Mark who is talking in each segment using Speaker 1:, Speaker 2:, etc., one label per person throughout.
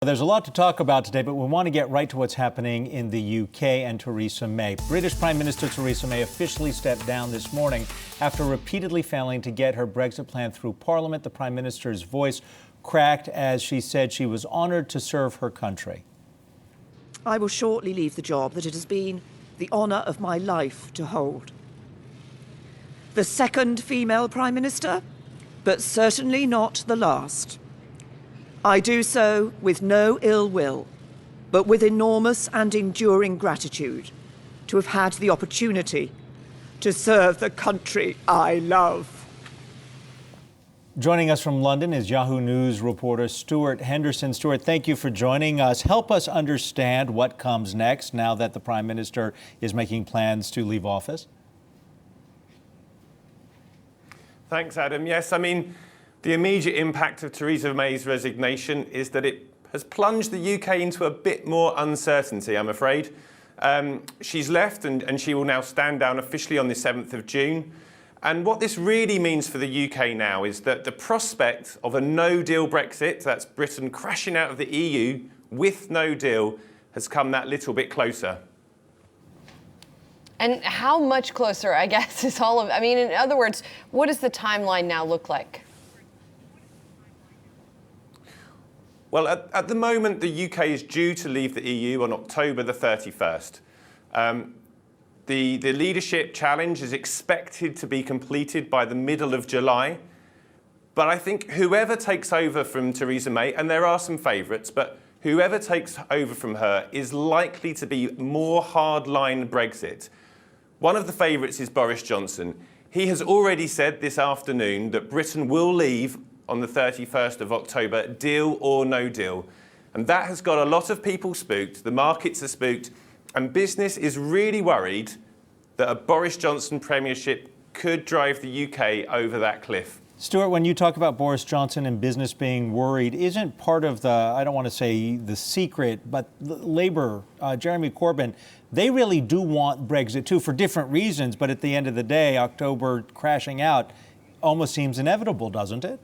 Speaker 1: There's a lot to talk about today, but we want to get right to what's happening in the UK and Theresa May. British Prime Minister Theresa May officially stepped down this morning after repeatedly failing to get her Brexit plan through Parliament. The Prime Minister's voice cracked as she said she was honoured to serve her country.
Speaker 2: I will shortly leave the job that it has been the honour of my life to hold. The second female Prime Minister, but certainly not the last. I do so with no ill will, but with enormous and enduring gratitude to have had the opportunity to serve the country I love.
Speaker 1: Joining us from London is Yahoo News reporter Stuart Henderson. Stuart, thank you for joining us. Help us understand what comes next now that the Prime Minister is making plans to leave office.
Speaker 3: Thanks, Adam. Yes, the immediate impact of Theresa May's resignation is that it has plunged the UK into a bit more uncertainty, I'm afraid. She's left and she will now stand down officially on the 7th of June. And what this really means for the UK now is that the prospect of a no-deal Brexit, that's Britain crashing out of the EU with no deal, has come that little bit closer.
Speaker 4: And how much closer, I guess, is all of... in other words, what does the timeline now look like?
Speaker 3: Well, at the moment, the UK is due to leave the EU on October the 31st. The leadership challenge is expected to be completed by the middle of July. But I think whoever takes over from Theresa May, and there are some favourites, but whoever takes over from her is likely to be more hardline Brexit. One of the favourites is Boris Johnson. He has already said this afternoon that Britain will leave on the 31st of October, deal or no deal. And that has got a lot of people spooked, the markets are spooked, and business is really worried that a Boris Johnson premiership could drive the UK over that cliff.
Speaker 1: Stuart, when you talk about Boris Johnson and business being worried, isn't part of the, I don't want to say the secret, but Labour, Jeremy Corbyn, they really do want Brexit too for different reasons, but at the end of the day, October crashing out almost seems inevitable, doesn't it?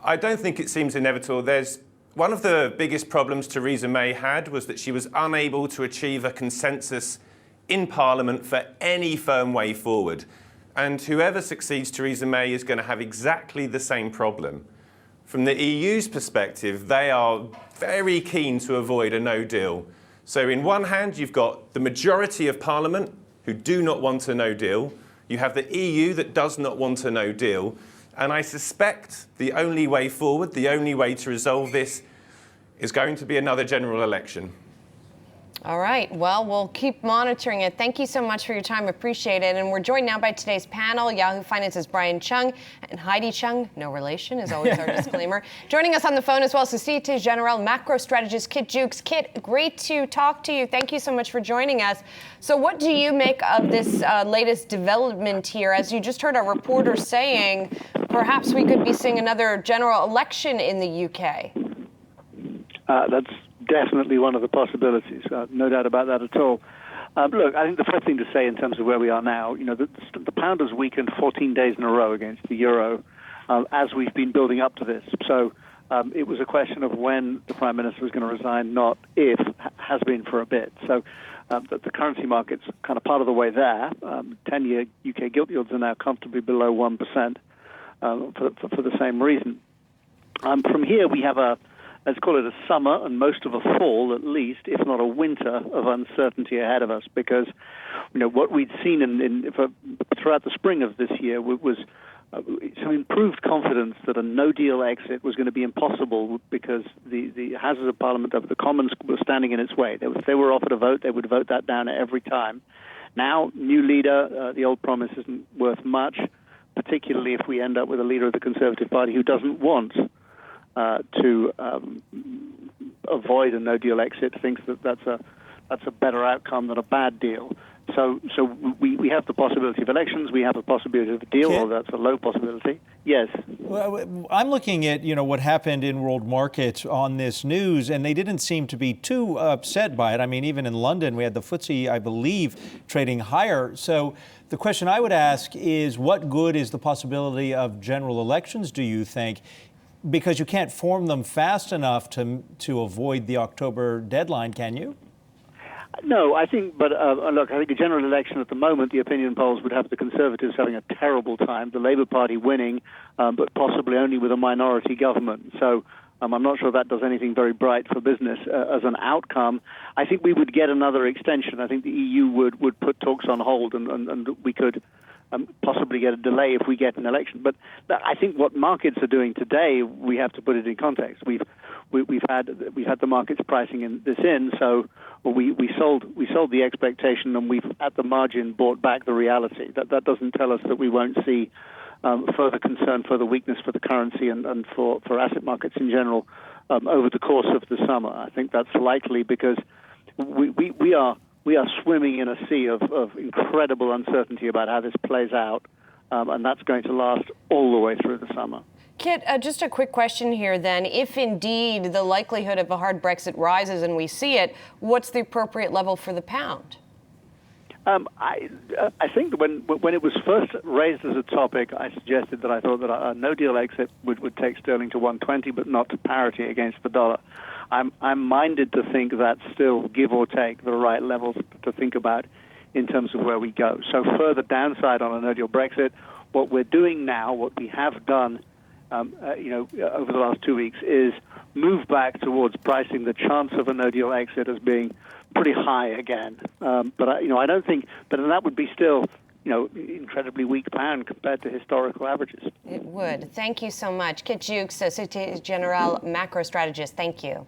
Speaker 3: I don't think it seems inevitable. One of the biggest problems Theresa May had was that she was unable to achieve a consensus in Parliament for any firm way forward. And whoever succeeds Theresa May is going to have exactly the same problem. From the EU's perspective, they are very keen to avoid a no deal. So in one hand, you've got the majority of Parliament who do not want a no deal. You have the EU that does not want a no deal. And I suspect the only way forward, the only way to resolve this, is going to be another general election.
Speaker 4: All right. Well, we'll keep monitoring it. Thank you so much for your time. Appreciate it. And we're joined now by today's panel. Yahoo Finance's Brian Chung and Heidi Chung, no relation, is always our disclaimer. Joining us on the phone as well, Societe Generale macro strategist Kit Jukes. Kit, great to talk to you. Thank you so much for joining us. So what do you make of this latest development here? As you just heard our reporter saying, perhaps we could be seeing another general election in the UK.
Speaker 5: That's definitely one of the possibilities. No doubt about that at all. Look, I think the first thing to say in terms of where we are now, the pound has weakened 14 days in a row against the euro as we've been building up to this. So it was a question of when the Prime Minister was going to resign, not if, has been for a bit. So the currency market's kind of part of the way there. 10-year UK gilt yields are now comfortably below 1% for the same reason. From here, we have let's call it a summer and most of a fall, at least, if not a winter of uncertainty ahead of us. Because, what we'd seen throughout the spring of this year was some improved confidence that a no-deal exit was going to be impossible because the Houses of Parliament of the Commons were standing in its way. If they were offered a vote, they would vote that down every time. Now, new leader, the old promise isn't worth much, particularly if we end up with a leader of the Conservative Party who doesn't want to avoid a no-deal exit, thinks that that's a better outcome than a bad deal. So we have the possibility of elections. We have a possibility of a deal, or that's a low possibility. Yes.
Speaker 1: Well, I'm looking at what happened in world markets on this news, and they didn't seem to be too upset by it. Even in London, we had the FTSE, I believe, trading higher. So the question I would ask is, what good is the possibility of general elections, do you think, because you can't form them fast enough to avoid the October deadline, can you?
Speaker 5: No, I think, but look, I think a general election at the moment, the opinion polls would have the Conservatives having a terrible time, the Labour Party winning, but possibly only with a minority government. So I'm not sure that does anything very bright for business as an outcome. I think we would get another extension. I think the EU would put talks on hold, and we could possibly get a delay if we get an election. But I think what markets are doing today, we have to put it in context. We've had the markets pricing this in, so we sold the expectation, and we've at the margin bought back the reality. That doesn't tell us that we won't see further concern, further weakness for the currency and for asset markets in general over the course of the summer. I think that's likely because we are swimming in a sea of incredible uncertainty about how this plays out, and that's going to last all the way through the summer.
Speaker 4: Kit, just a quick question here then. If indeed the likelihood of a hard Brexit rises and we see it, what's the appropriate level for the pound?
Speaker 5: I think that when it was first raised as a topic, I suggested that I thought that a no-deal exit would take sterling to 120, but not to parity against the dollar. I'm minded to think that's still, give or take, the right levels to think about in terms of where we go. So further downside on a no-deal Brexit, what we're doing now, what we have done over the last 2 weeks, is move back towards pricing the chance of a no-deal exit as being pretty high again. But I don't think, but that would be still, incredibly weak pound compared to historical averages.
Speaker 4: It would. Thank you so much. Kit Jukes, Societe Generale macro strategist. Thank you.